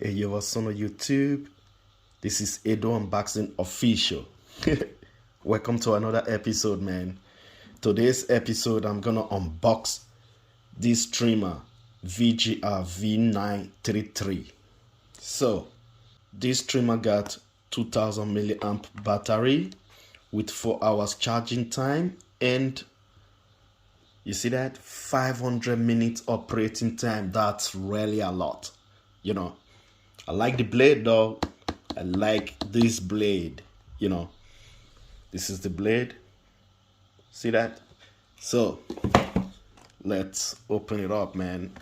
Hey, yo, what's on YouTube? This is Edo Unboxing Official. Welcome to another episode, man. Today's episode, I'm gonna unbox this trimmer, VGR V933. So, this trimmer got 2000 milliamp battery with 4 hours charging time, and you see that 500 minutes operating time. That's really a lot, you know. I like the blade though. I like this blade, you know. This is the blade. See that? So let's open it up, man.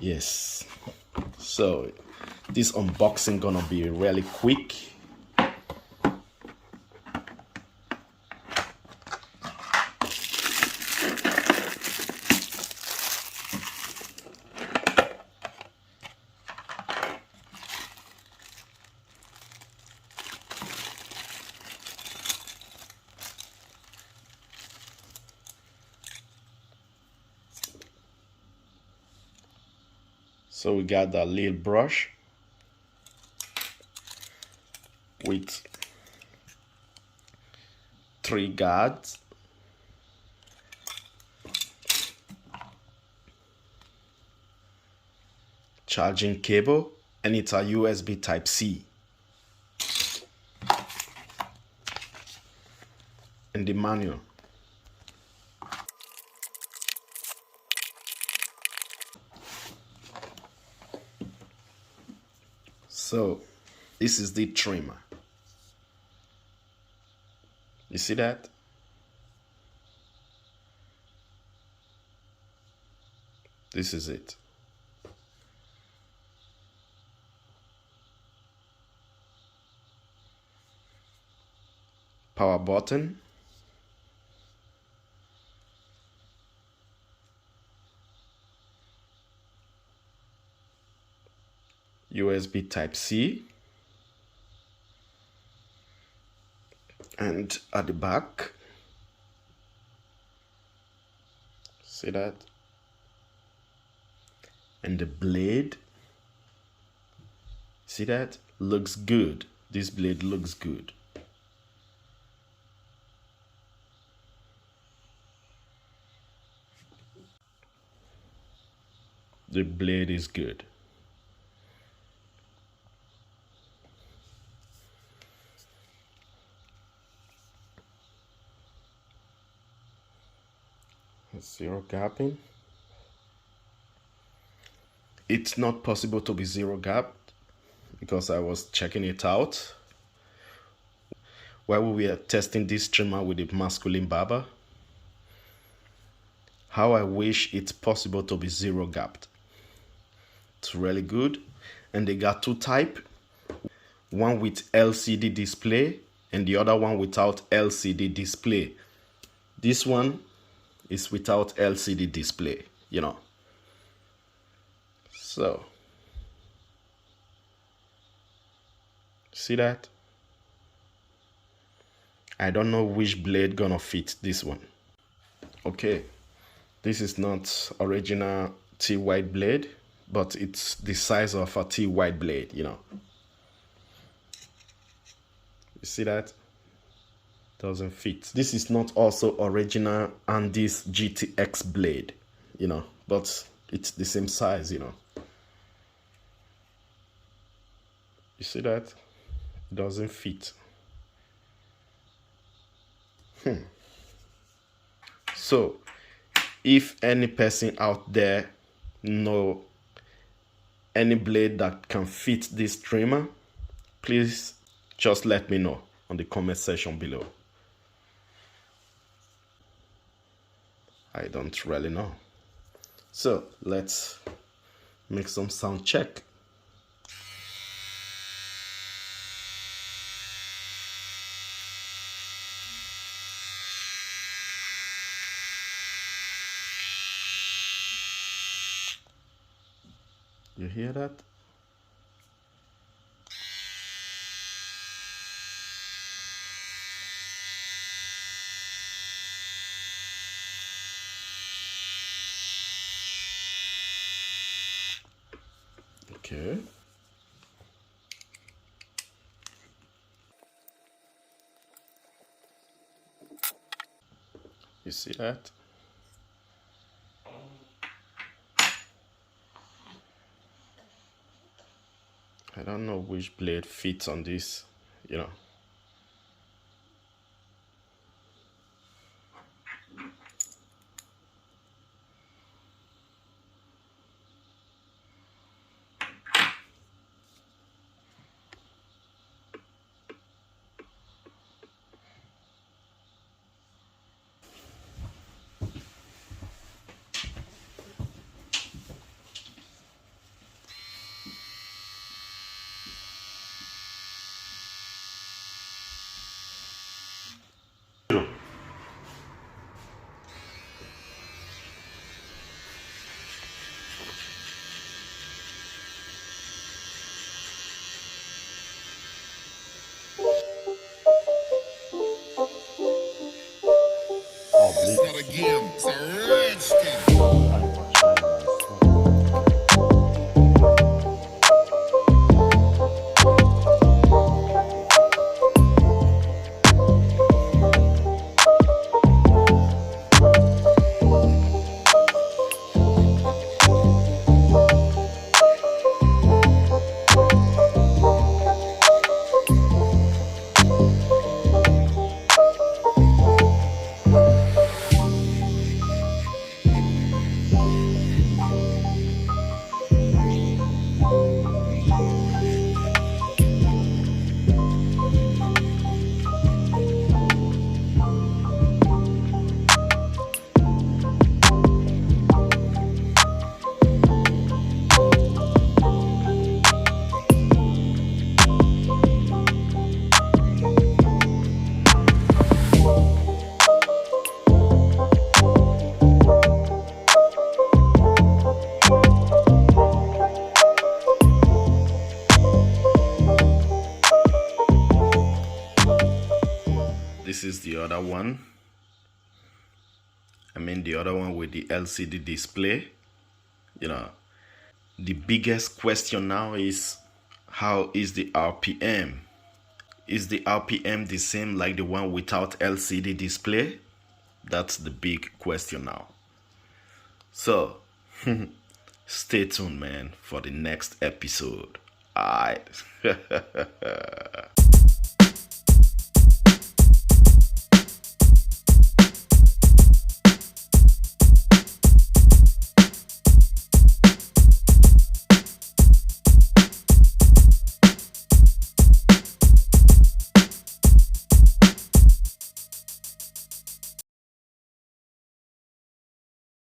Yes. So this unboxing gonna be really quick. So we got that little brush with 3 guards. Charging cable, and it's a USB Type-C. And the manual. So this is the trimmer. You see that? This is it. Power button. USB Type-C. And at the back, see that? And the blade, see that? Looks good. This blade looks good. The blade is good. Zero gapping. It's not possible to be zero gapped because I was checking it out while we were testing this trimmer with the masculine barber. How I wish it's possible to be zero gapped. It's really good. And they got 2 types, one with LCD display and the other one without LCD display. This one is without LCD display, you know. So, see that? I don't know which blade gonna fit this one. Okay, this is not original T-white blade, but it's the size of a T-white blade, you know. You see that? Doesn't fit. This is not also original Andes GTX blade, you know, but it's the same size, you know. You see that? Doesn't fit. So if any person out there know any blade that can fit this trimmer, please just let me know on the comment section below. I don't really know. So let's make some sound check. You hear that? Okay. You see that? I don't know which blade fits on this, you know. Oh, It's bleed. not a game, it's a redskin. This is the other one. The other one with the LCD display. You know, the biggest question now is, how is the RPM? Is the RPM the same like the one without LCD display? That's the big question now. So, stay tuned, man, for the next episode. Alright.